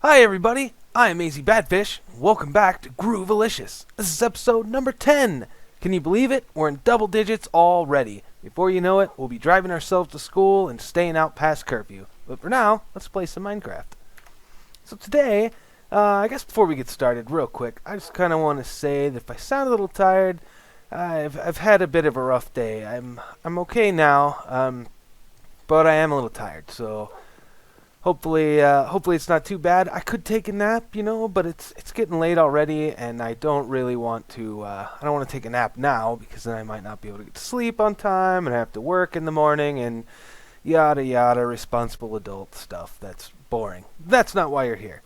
Hi everybody, I am AZ Badfish. Welcome back to Groovalicious. This is episode number 10. Can you believe it? We're in double digits already. Before you know it, we'll be driving ourselves to school and staying out past curfew. But for now, let's play some Minecraft. So today, I guess before we get started, real quick, I just kind of want to say that if I sound a little tired, I've had a bit of a rough day. I'm okay now, but I am a little tired, so hopefully it's not too bad. I could take a nap, but it's getting late already, and I don't really want to. I don't want to take a nap now because then I might not be able to get to sleep on time, and I have to work in the morning, and yada yada, responsible adult stuff. That's boring. That's not why you're here.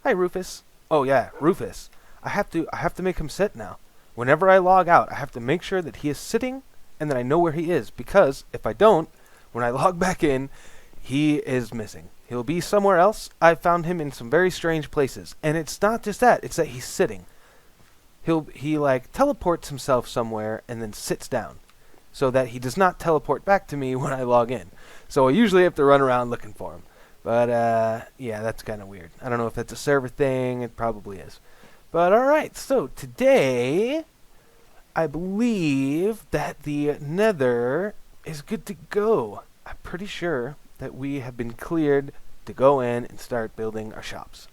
Hi, Rufus. Oh yeah, Rufus. I have to make him sit now. Whenever I log out, I have to make sure that he is sitting and that I know where he is, because if I don't, when I log back in, he is missing. He'll be somewhere else. I found him in some very strange places, and it's not just that, it's that he's sitting. He like teleports himself somewhere and then sits down so that he does not teleport back to me when I log in. So I usually have to run around looking for him. But yeah, that's kind of weird. I don't know if that's a server thing. It probably is. But alright, so today I believe that the Nether is good to go. I'm pretty sure that we have been cleared to go in and start building our shops.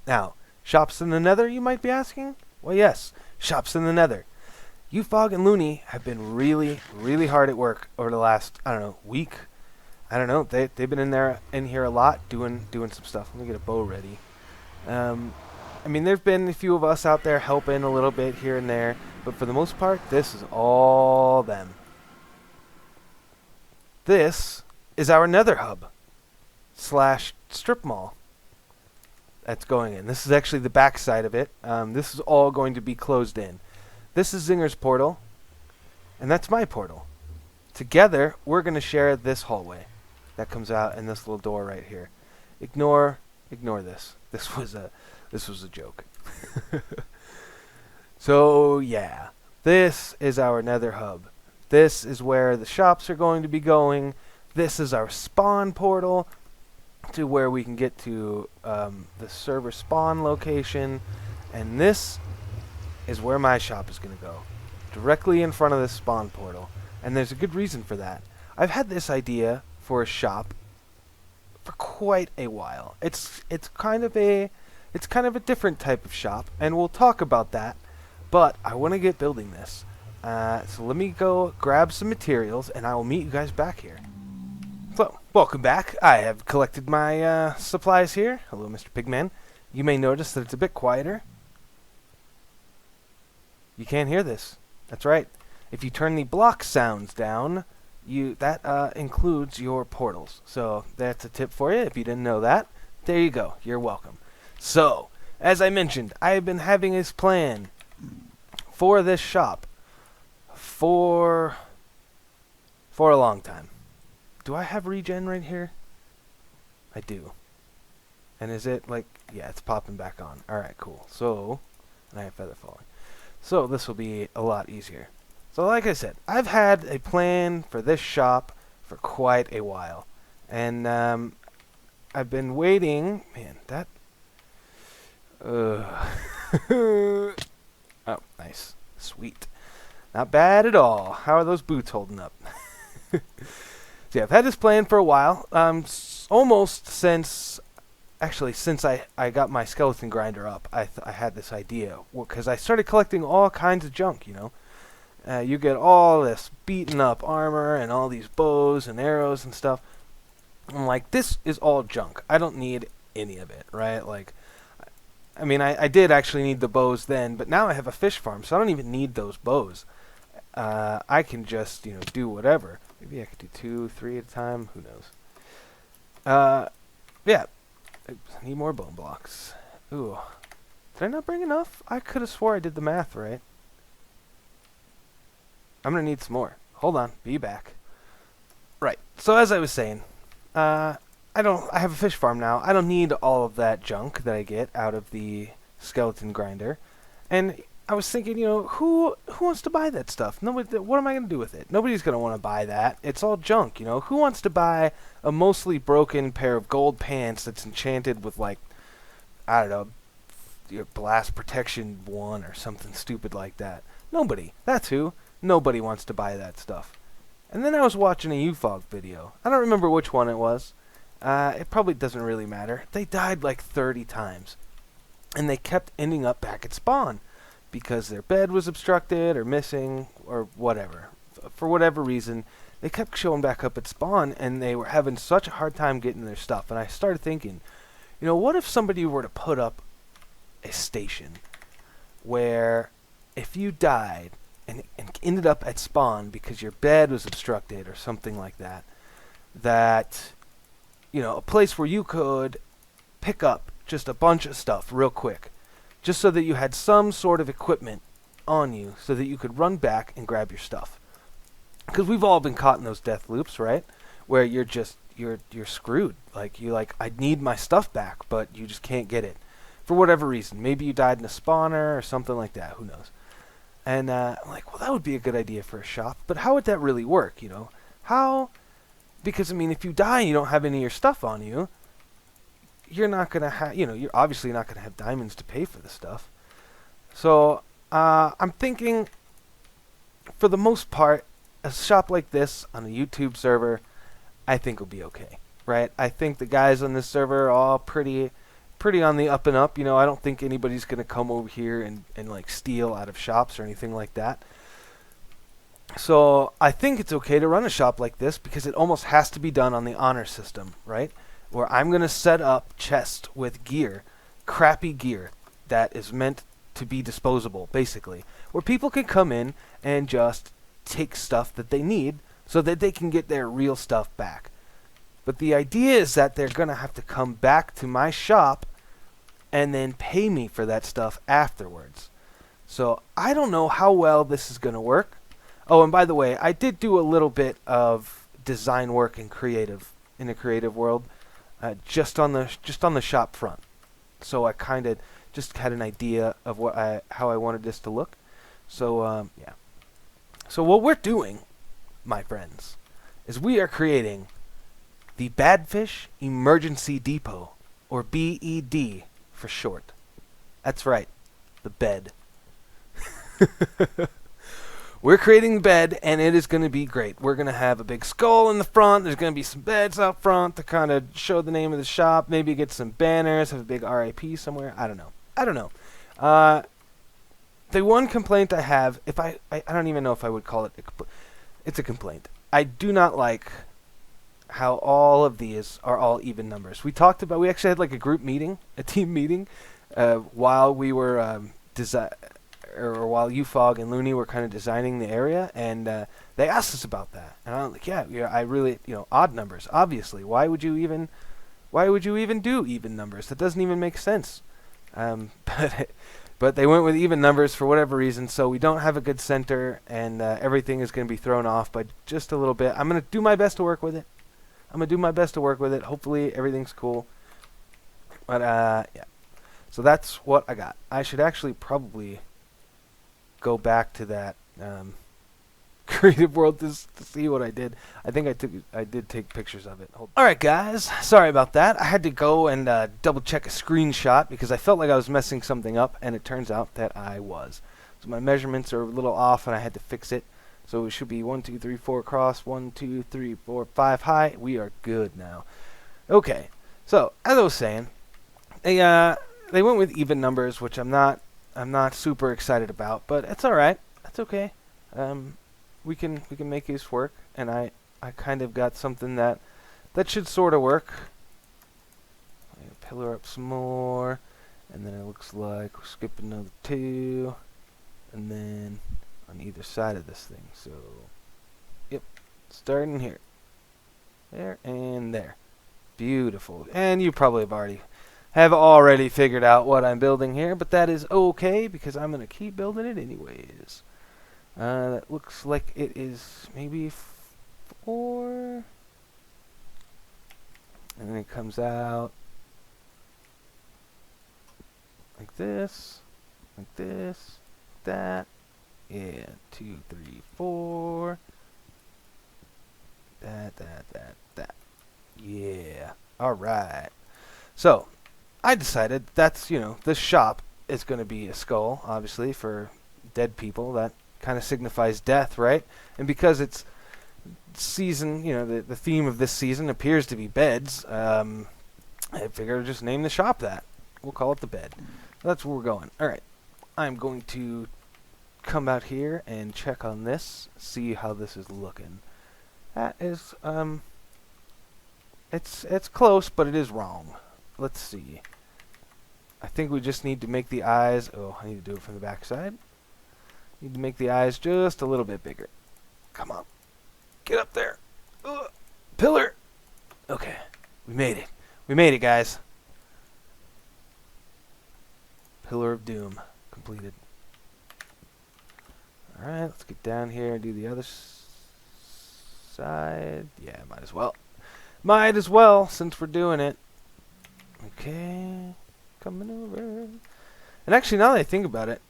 Now, shops in the Nether, you might be asking? Well, yes, shops in the Nether. UFOG and Looney have been really, really hard at work over the last, week. I don't know. They've been in here a lot, doing some stuff. Let me get a bow ready. There's been a few of us out there helping a little bit here and there, but for the most part, this is all them. This is our Nether Hub / strip mall that's going in. This is actually the back side of it. This is all going to be closed in. This is Zinger's portal, and that's my portal. Together, we're going to share this hallway that comes out in this little door right here. Ignore this. This was a joke. So yeah, this is our Nether Hub. This is where the shops are going to be going. This is our spawn portal to where we can get to the server spawn location. And this is where my shop is going to go, directly in front of this spawn portal. And there's a good reason for that. I've had this idea for a shop for quite a while. It's kind of a different type of shop, and we'll talk about that. But I want to get building this. So let me go grab some materials, and I will meet you guys back here. So, welcome back. I have collected my supplies here. Hello, Mr. Pigman. You may notice that it's a bit quieter. You can't hear this. That's right. If you turn the block sounds down, that includes your portals. So that's a tip for you if you didn't know that. There you go. You're welcome. So, as I mentioned, I have been having this plan for this shop for a long time. Do I have regen right here? I do. And is it like, yeah, it's popping back on. Alright, cool. So, and I have feather falling. So this will be a lot easier. So like I said, I've had a plan for this shop for quite a while. And I've been waiting. Man, that... oh, nice. Sweet. Not bad at all. How are those boots holding up? So yeah, I've had this plan for a while. Almost since... Actually, since I got my skeleton grinder up, I had this idea. Because I started collecting all kinds of junk, you get all this beaten up armor and all these bows and arrows and stuff. I'm like, this is all junk. I don't need any of it, right? Like, I did actually need the bows then, but now I have a fish farm, so I don't even need those bows. I can just, do whatever. Maybe I could do 2, 3 at a time. Who knows? Yeah. I need more bone blocks. Ooh. Did I not bring enough? I could have swore I did the math right. I'm going to need some more. Hold on. Be back. Right. So as I was saying, I have a fish farm now. I don't need all of that junk that I get out of the skeleton grinder. And I was thinking, who wants to buy that stuff? Nobody. What am I going to do with it? Nobody's going to want to buy that. It's all junk, Who wants to buy a mostly broken pair of gold pants that's enchanted with, like, I don't know, your blast protection 1 or something stupid like that. Nobody. That's who. Nobody wants to buy that stuff. And then I was watching a UFOG video. I don't remember which one it was. It probably doesn't really matter. They died like 30 times. And they kept ending up back at spawn. Because their bed was obstructed or missing or whatever. For whatever reason, they kept showing back up at spawn. And they were having such a hard time getting their stuff. And I started thinking, you know, what if somebody were to put up a station where if you died and ended up at spawn because your bed was obstructed or something like that, that, you know, a place where you could pick up just a bunch of stuff real quick, just so that you had some sort of equipment on you so that you could run back and grab your stuff. Because we've all been caught in those death loops, right? Where you're screwed. Like, I need my stuff back, but you just can't get it. For whatever reason. Maybe you died in a spawner or something like that. Who knows? And I'm like, well, that would be a good idea for a shop. But how would that really work, you know? How? Because, I mean, if you die and you don't have any of your stuff on you, you're not going to have, you know, you're obviously not going to have diamonds to pay for the stuff. So, I'm thinking, for the most part, a shop like this on a YouTube server, I think will be okay, right? I think the guys on this server are all pretty on the up and up. You know, I don't think anybody's going to come over here and like steal out of shops or anything like that. So I think it's okay to run a shop like this because it almost has to be done on the honor system, right? Where I'm going to set up chests with gear, crappy gear that is meant to be disposable, basically. Where people can come in and just take stuff that they need so that they can get their real stuff back. But the idea is that they're going to have to come back to my shop and then pay me for that stuff afterwards. So I don't know how well this is going to work. Oh, and by the way, I did do a little bit of design work in the creative world, just on the shop front. So I kind of just had an idea of how I wanted this to look. So yeah. So what we're doing, my friends, is we are creating the Badfish Emergency Depot, or B.E.D. for short. That's right, the bed. We're creating the bed, and it is going to be great. We're going to have a big skull in the front. There's going to be some beds out front to kind of show the name of the shop. Maybe get some banners, have a big RIP somewhere. I don't know. The one complaint I have, if I don't even know if I would call it it's a complaint. I do not like how all of these are all even numbers. We actually had like a group meeting, a team meeting, while we were or while UFOG and Looney were kind of designing the area, and they asked us about that. And I'm like, yeah, I really, you know, odd numbers, obviously. Why would you even do even numbers? That doesn't even make sense. But they went with even numbers for whatever reason, so we don't have a good center, and everything is going to be thrown off by just a little bit. I'm going to do my best to work with it. Hopefully everything's cool. But, yeah. So that's what I got. I should actually probably go back to that creative world to see what I did. I think I did take pictures of it. Alright guys, sorry about that. I had to go and double check a screenshot because I felt like I was messing something up, and it turns out that I was. So my measurements are a little off and I had to fix it. So it should be 1, 2, 3, 4 across, 1, 2, 3, 4, 5 high. We are good now. Okay, so as I was saying, they went with even numbers, which I'm not super excited about, but it's all right. That's okay. We can make this work, and I kind of got something that should sort of work. I'm gonna pillar up some more, and then it looks like we'll skip another 2, and then on either side of this thing. So, yep, starting here, there, and there. Beautiful. And you probably have already figured out what I'm building here, but that is okay because I'm gonna keep building it anyways. That looks like it is maybe 4, and then it comes out like this, that. Yeah, 2, 3, 4. That. Yeah. All right. So, I decided that's, this shop is going to be a skull, obviously, for dead people. That kind of signifies death, right? And because it's season, the theme of this season appears to be beds, I figured I'd just name the shop that. We'll call it the bed. That's where we're going. All right. I'm going to come out here and check on this, see how this is looking. That is, it's close, but it is wrong. Let's see. I think we just need to make the eyes, I need to do it from the back side. Need to make the eyes just a little bit bigger. Come on. Get up there. Pillar. Okay. We made it. We made it, guys. Pillar of Doom completed. Alright, let's get down here and do the other side. Yeah, might as well. Might as well, since we're doing it. Okay. Coming over. And actually, now that I think about it,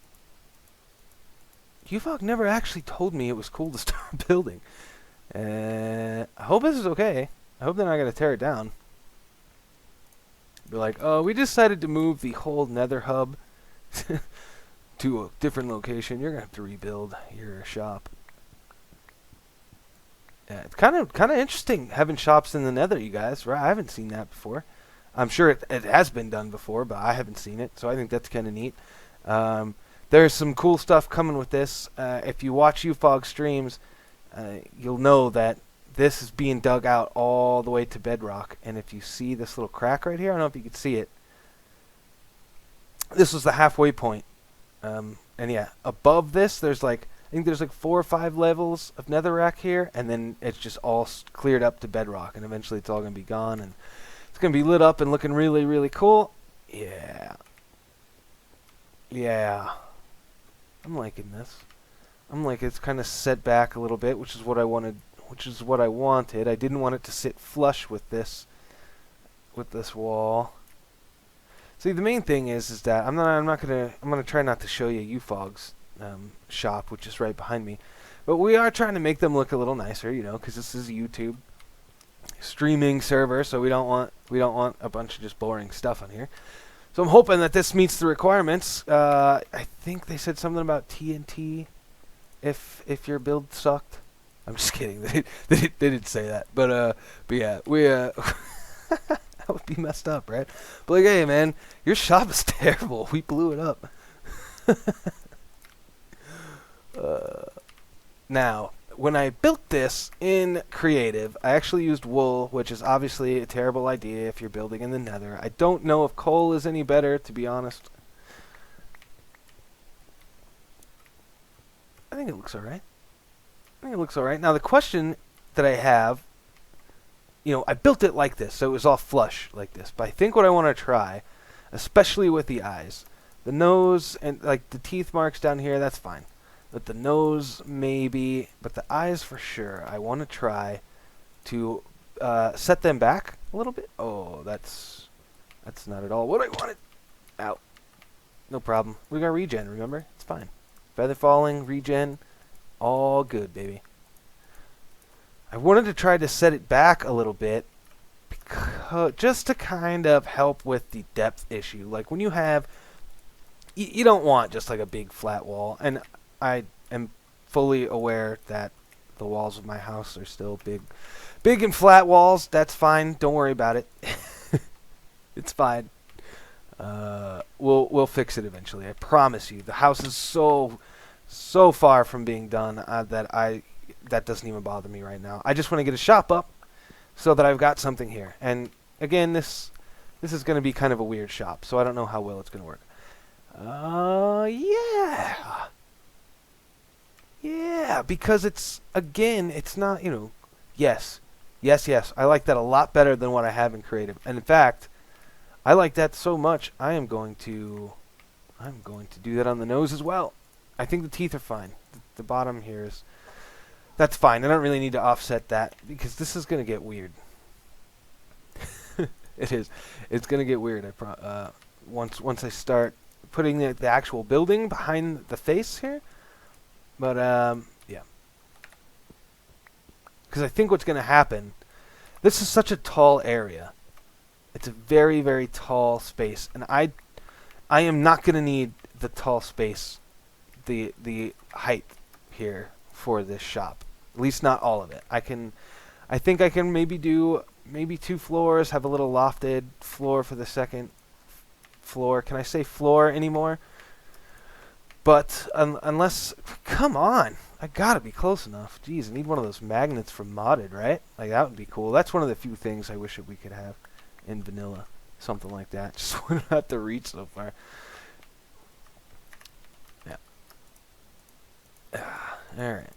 UFOG never actually told me it was cool to start building. I hope this is okay. I hope they're not going to tear it down. Be like, oh, we decided to move the whole Nether Hub to a different location. You're going to have to rebuild your shop. Yeah, it's kind of interesting having shops in the Nether, you guys. Right? I haven't seen that before. I'm sure it has been done before, but I haven't seen it, so I think that's kind of neat. There's some cool stuff coming with this. If you watch UFOG streams, you'll know that this is being dug out all the way to bedrock. And if you see this little crack right here, I don't know if you can see it. This was the halfway point. And yeah, above this, there's I think there's 4 or 5 levels of netherrack here, and then it's just all cleared up to bedrock, and eventually it's all going to be gone, and it's going to be lit up and looking really, really cool. Yeah. Yeah. I'm liking this. It's kind of set back a little bit, which is what I wanted. I didn't want it to sit flush with this wall. See, the main thing is that I'm gonna try not to show you UFOG's shop, which is right behind me, but we are trying to make them look a little nicer, because this is a YouTube streaming server, so we don't want a bunch of just boring stuff on here. So I'm hoping that this meets the requirements. I think they said something about TNT if your build sucked. I'm just kidding. They didn't say that, but yeah, we that would be messed up, right? But hey, man, your shop is terrible. We blew it up. Now, when I built this in creative, I actually used wool, which is obviously a terrible idea if you're building in the Nether. I don't know if coal is any better, to be honest. I think it looks alright. Now, the question that I have, I built it like this, so it was all flush like this. But I think what I want to try, especially with the eyes, the nose and the teeth marks down here, that's fine. But the nose, maybe, but the eyes for sure. I want to try to set them back a little bit. Oh, that's not at all what I wanted. Ow. No problem. We got regen, remember? It's fine. Feather falling, regen, all good, baby. I wanted to try to set it back a little bit, just to kind of help with the depth issue. Like when you have, you don't want just a big flat wall, and I am fully aware that the walls of my house are still big and flat walls. That's fine. Don't worry about it. It's fine. We'll fix it eventually. I promise you. The house is so far from being done that doesn't even bother me right now. I just want to get a shop up so that I've got something here. And again, this is going to be kind of a weird shop, so I don't know how well it's going to work. Yeah. Yeah, because it's not, yes. I like that a lot better than what I have in creative. And in fact, I like that so much, I'm going to do that on the nose as well. I think the teeth are fine. The bottom here that's fine. I don't really need to offset that because this is going to get weird. It is. It's going to get weird. Once I start putting the actual building behind the face here. But yeah. Because I think what's going to happen, this is such a tall area. It's a very, very tall space, and I am not going to need the tall space, the height here for this shop. At least not all of it. I think I can maybe do 2 floors, have a little lofted floor for the second floor. Can I say floor anymore? But unless, come on, I gotta be close enough. Jeez, I need one of those magnets from Modded, right? Like, that would be cool. That's one of the few things I wish that we could have in vanilla. Something like that. Just wouldn't have to reach so far. Yeah. Alright.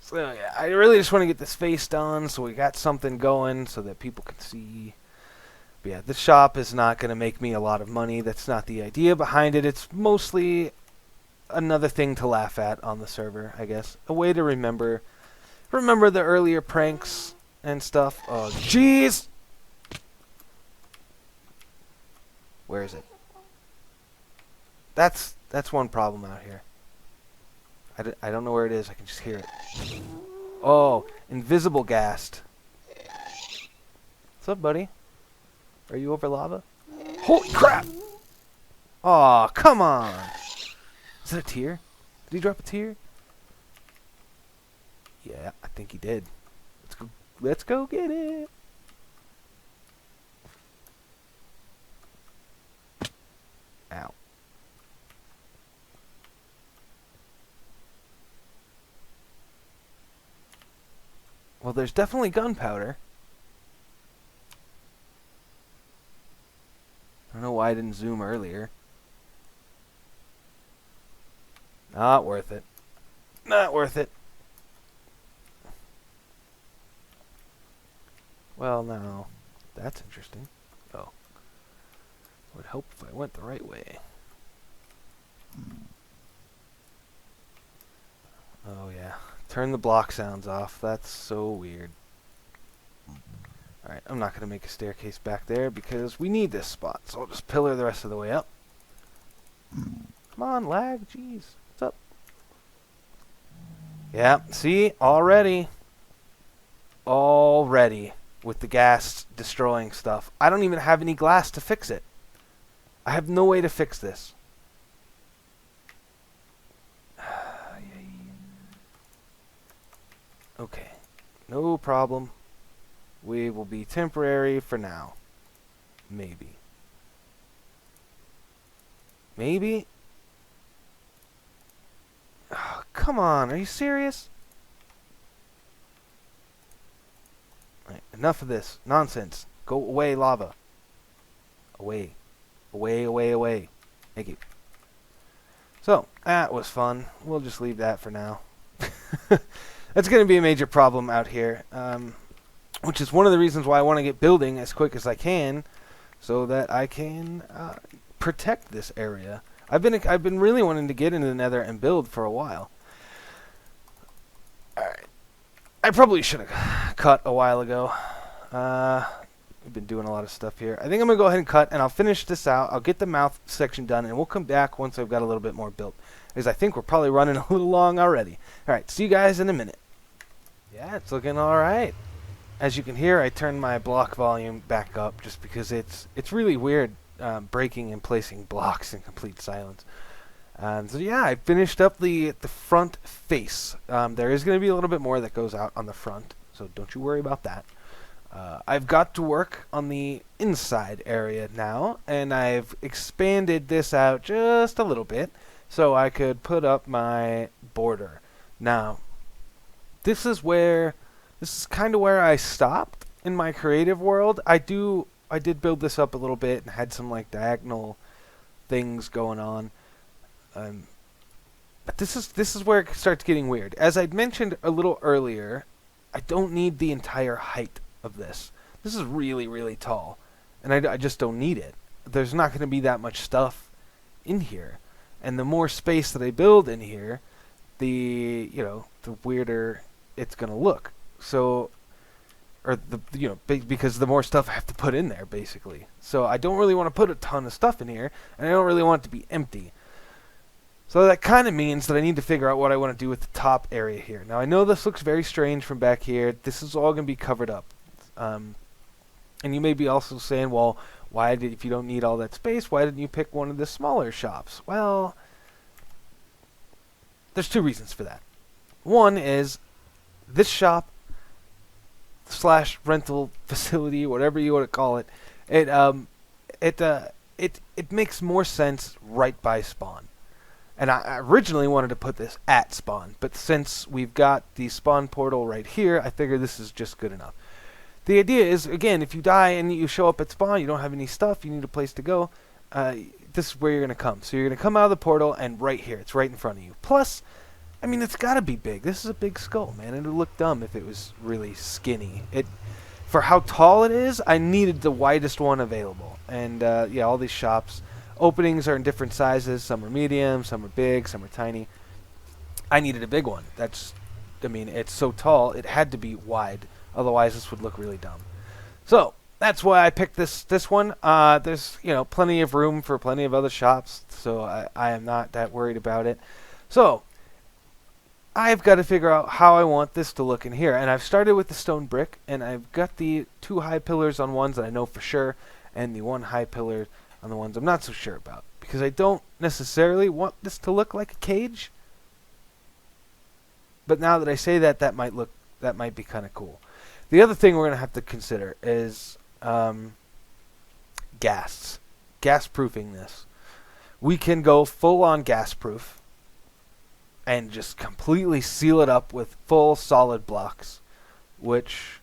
So, yeah, I really just want to get this face done so we got something going so that people can see. But yeah, this shop is not going to make me a lot of money. That's not the idea behind it. It's mostly another thing to laugh at on the server, I guess. A way to remember the earlier pranks and stuff. Oh, jeez! Where is it? That's one problem out here. I don't know where it is. I can just hear it. Oh, invisible ghast. What's up, buddy? Are you over lava? Holy crap! Aw, come on! Is that a tear? Did he drop a tear? Yeah, I think he did. Let's go get it! Ow. Well, there's definitely gunpowder. I don't know why I didn't zoom earlier. Not worth it. Not worth it. Well, now, that's interesting. Oh. Would help if I went the right way. Oh, yeah. Turn the block sounds off. That's so weird. Alright, I'm not going to make a staircase back there because we need this spot. So I'll just pillar the rest of the way up. Come on, lag. Jeez. What's up? Yeah, see? Already. Already. With the gas destroying stuff. I don't even have any glass to fix it. I have no way to fix this. Okay. No problem. We will be temporary for now. Maybe. Maybe? Oh, come on. Are you serious? Right, enough of this. Nonsense. Go away, lava. Away. Away, away, away. Thank you. So, that was fun. We'll just leave that for now. That's going to be a major problem out here. Which is one of the reasons why I want to get building as quick as I can, so that I can protect this area. I've been really wanting to get into the Nether and build for a while. All right, I probably should have cut a while ago. We've been doing a lot of stuff here. I think I'm gonna go ahead and cut, and I'll finish this out. I'll get the mouth section done, and we'll come back once I've got a little bit more built, because I think we're probably running a little long already. All right, see you guys in a minute. Yeah, it's looking all right. As you can hear, I turned my block volume back up just because it's really weird breaking and placing blocks in complete silence. So yeah, I finished up the front face. There is going to be a little bit more that goes out on the front, so don't you worry about that. I've got to work on the inside area now, and I've expanded this out just a little bit so I could put up my border. Now, this is kind of where I stopped in my creative world. I did build this up a little bit and had some like diagonal things going on. But this is where it starts getting weird. As I'd mentioned a little earlier, I don't need the entire height of this. This is really, really tall, and I just don't need it. There's not going to be that much stuff in here, and the more space that I build in here, the weirder it's going to look. So, or because the more stuff I have to put in there, basically. So I don't really want to put a ton of stuff in here, and I don't really want it to be empty. So that kind of means that I need to figure out what I want to do with the top area here. Now I know this looks very strange from back here. This is all going to be covered up. And you may be also saying, well, if you don't need all that space, why didn't you pick one of the smaller shops? Well, there's two reasons for that. One is this shop slash rental facility, whatever you want to call it, it makes more sense right by spawn. And I originally wanted to put this at spawn, but since we've got the spawn portal right here, I figure this is just good enough. The idea is, again, if you die and you show up at spawn, you don't have any stuff, you need a place to go, this is where you're going to come. So you're going to come out of the portal, and right here, it's right in front of you. Plus, I mean, it's got to be big. This is a big skull, man. It would look dumb if it was really skinny. For how tall it is, I needed the widest one available. And, yeah, all these shops, openings are in different sizes. Some are medium, some are big, some are tiny. I needed a big one. It's so tall, it had to be wide. Otherwise, this would look really dumb. So, that's why I picked this one. There's, plenty of room for plenty of other shops, so I am not that worried about it. So, I've got to figure out how I want this to look in here. And I've started with the stone brick, and I've got the 2 high pillars on ones that I know for sure, and the 1 high pillar on the ones I'm not so sure about. Because I don't necessarily want this to look like a cage. But now that I say that, that might be kind of cool. The other thing we're going to have to consider is gas-proofing this. We can go full-on gas-proof and just completely seal it up with full solid blocks, which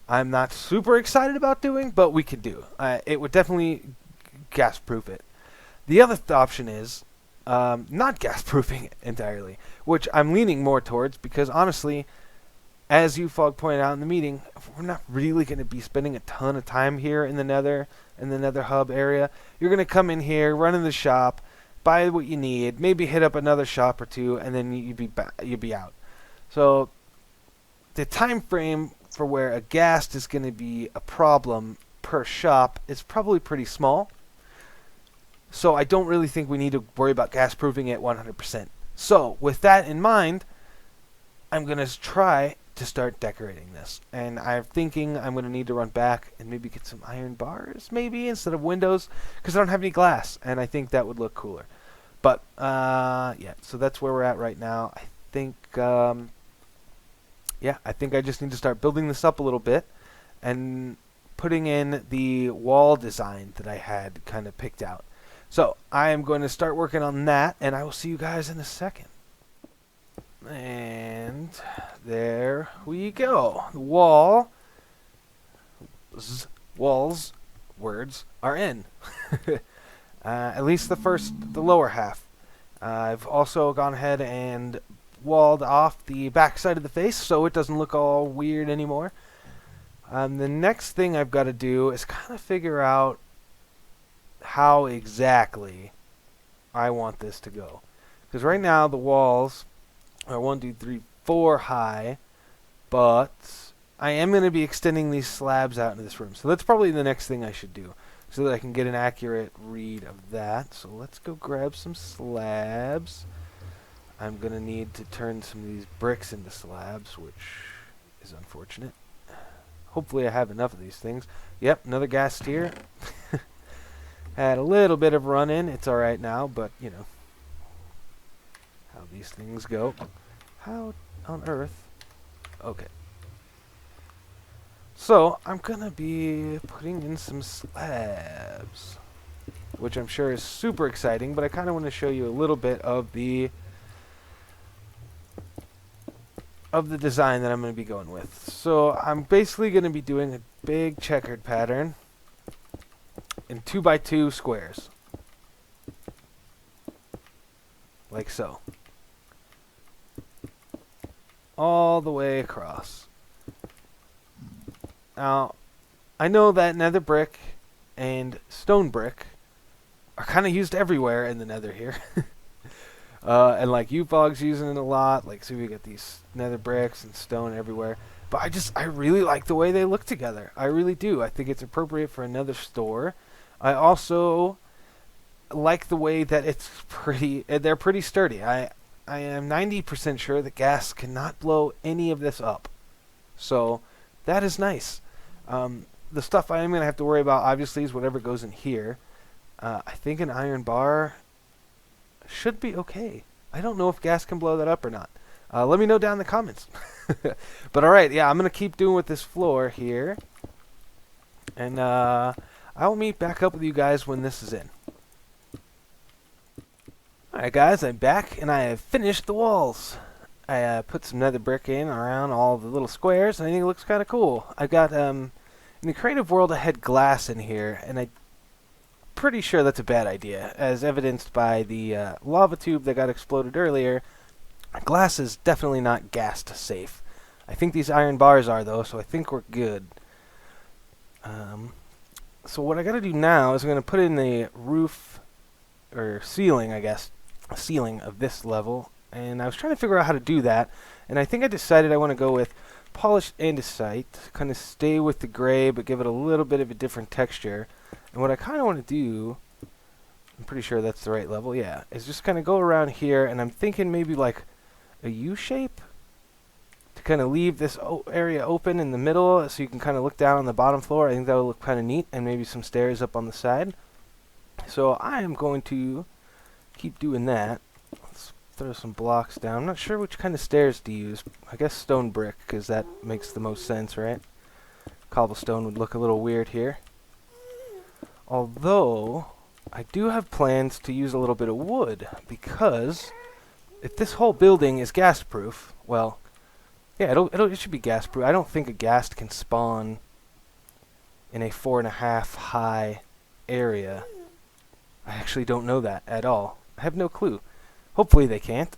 I'm not super excited about doing, but we could do. It would definitely gas-proof it. The other option is not gas-proofing it entirely, which I'm leaning more towards because, honestly, as UFOG pointed out in the meeting, we're not really going to be spending a ton of time here in the Nether Hub area. You're going to come in here, run in the shop, buy what you need, maybe hit up another shop or two, and then you'd be out. So the time frame for where a ghast is going to be a problem per shop is probably pretty small. So I don't really think we need to worry about gas proofing it 100%. So with that in mind, I'm going to try to start decorating this. And I'm thinking I'm going to need to run back and maybe get some iron bars, maybe, instead of windows, because I don't have any glass, and I think that would look cooler. But, yeah, so that's where we're at right now. I think, I think I just need to start building this up a little bit and putting in the wall design that I had kind of picked out. So I am going to start working on that, and I will see you guys in a second. And there we go. The walls, words are in. At least the lower half. I've also gone ahead and walled off the back side of the face so it doesn't look all weird anymore. The next thing I've got to do is kind of figure out how exactly I want this to go. Because right now the walls are 1, 2, 3, 4 high, but I am going to be extending these slabs out into this room. So that's probably the next thing I should do so that I can get an accurate read of that. So let's go grab some slabs. I'm going to need to turn some of these bricks into slabs, which is unfortunate. Hopefully I have enough of these things. Yep, another ghast here. Had a little bit of run-in. It's alright now, but, you know, how these things go. How on earth? Okay. So, I'm going to be putting in some slabs, which I'm sure is super exciting, but I kind of want to show you a little bit of the design that I'm going to be going with. So, I'm basically going to be doing a big checkered pattern in 2x2 squares. Like so. All the way across. Now, I know that nether brick and stone brick are kind of used everywhere in the nether here. And like UFOG's using it a lot. Like, so we got these nether bricks and stone everywhere. But I really like the way they look together. I really do. I think it's appropriate for another store. I also like the way that they're pretty sturdy. I am 90% sure that gas cannot blow any of this up. So, that is nice. the stuff I am going to have to worry about, obviously, is whatever goes in here. I think an iron bar should be okay. I don't know if gas can blow that up or not. Let me know down in the comments. But alright, yeah, I'm going to keep doing with this floor here. And I'll meet back up with you guys when this is in. Alright guys, I'm back and I have finished the walls. I put some nether brick in around all the little squares and I think it looks kind of cool. I've got, in the creative world I had glass in here and I'm pretty sure that's a bad idea. As evidenced by the lava tube that got exploded earlier, glass is definitely not gas safe. I think these iron bars are though, so I think we're good. So what I gotta do now is I'm gonna put in the roof, or ceiling I guess, ceiling of this level, and I was trying to figure out how to do that, and I think I decided I want to go with polished andesite, kind of stay with the gray but give it a little bit of a different texture. And what I kind of want to do, I'm pretty sure that's the right level, yeah, is just kind of go around here, and I'm thinking maybe like a U shape to kind of leave this area open in the middle so you can kind of look down on the bottom floor. I think that will look kind of neat, and maybe some stairs up on the side. So I am going to keep doing that. Let's throw some blocks down. I'm not sure which kind of stairs to use. I guess stone brick, because that makes the most sense, right? Cobblestone would look a little weird here. Although, I do have plans to use a little bit of wood, because if this whole building is gas-proof, well, yeah, it should be gas-proof. I don't think a ghast can spawn in a 4.5 high area. I actually don't know that at all. I have no clue. Hopefully they can't.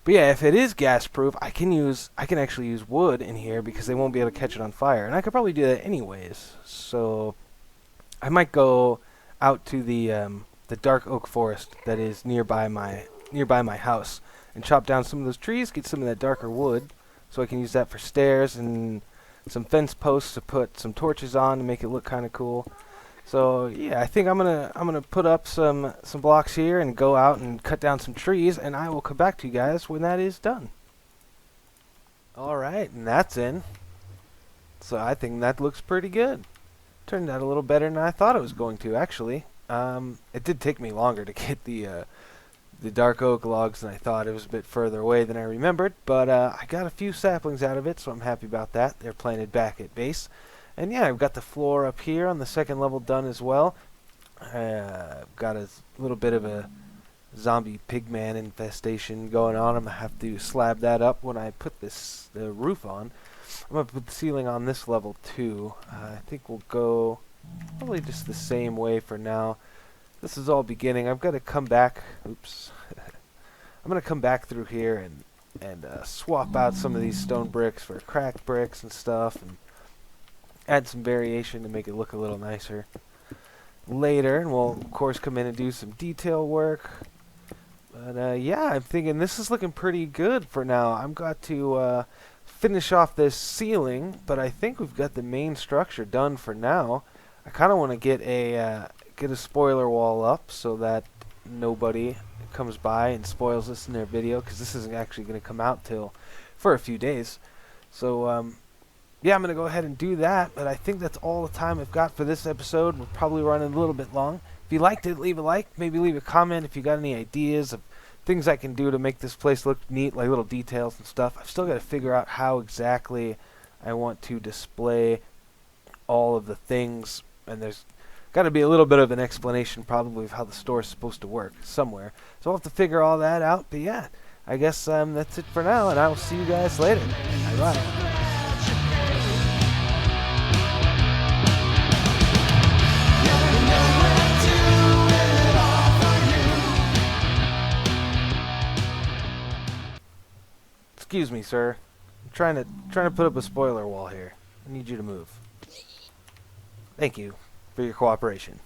But yeah, if it is gas proof, I can actually use wood in here because they won't be able to catch it on fire. And I could probably do that anyways. So I might go out to the dark oak forest that is nearby my house and chop down some of those trees, get some of that darker wood, so I can use that for stairs and some fence posts to put some torches on to make it look kind of cool. So yeah, I think I'm gonna put up some blocks here and go out and cut down some trees, and I will come back to you guys when that is done. Alright, and that's in. So I think that looks pretty good. Turned out a little better than I thought it was going to, actually. It did take me longer to get the dark oak logs than I thought. It was a bit further away than I remembered, but I got a few saplings out of it, so I'm happy about that. They're planted back at base. And yeah, I've got the floor up here on the second level done as well. I've got a little bit of a zombie pigman infestation going on. I'm going to have to slab that up when I put the roof on. I'm going to put the ceiling on this level too. I think we'll go probably just the same way for now. This is all beginning. I've got to come back. Oops. I'm going to come back through here and swap out some of these stone bricks for cracked bricks and stuff, and add some variation to make it look a little nicer later. And we'll of course come in and do some detail work. But yeah, I'm thinking this is looking pretty good for now. I've got to finish off this ceiling, but I think we've got the main structure done for now. I kind of want to get a spoiler wall up so that nobody comes by and spoils this in their video, because this isn't actually going to come out till for a few days. So yeah, I'm going to go ahead and do that, but I think that's all the time I've got for this episode. We're probably running a little bit long. If you liked it, leave a like. Maybe leave a comment if you got any ideas of things I can do to make this place look neat, like little details and stuff. I've still got to figure out how exactly I want to display all of the things, and there's got to be a little bit of an explanation probably of how the store is supposed to work somewhere. So I'll have to figure all that out, but yeah, I guess that's it for now, and I will see you guys later. Bye-bye. Excuse me, sir. I'm trying to put up a spoiler wall here. I need you to move. Thank you for your cooperation.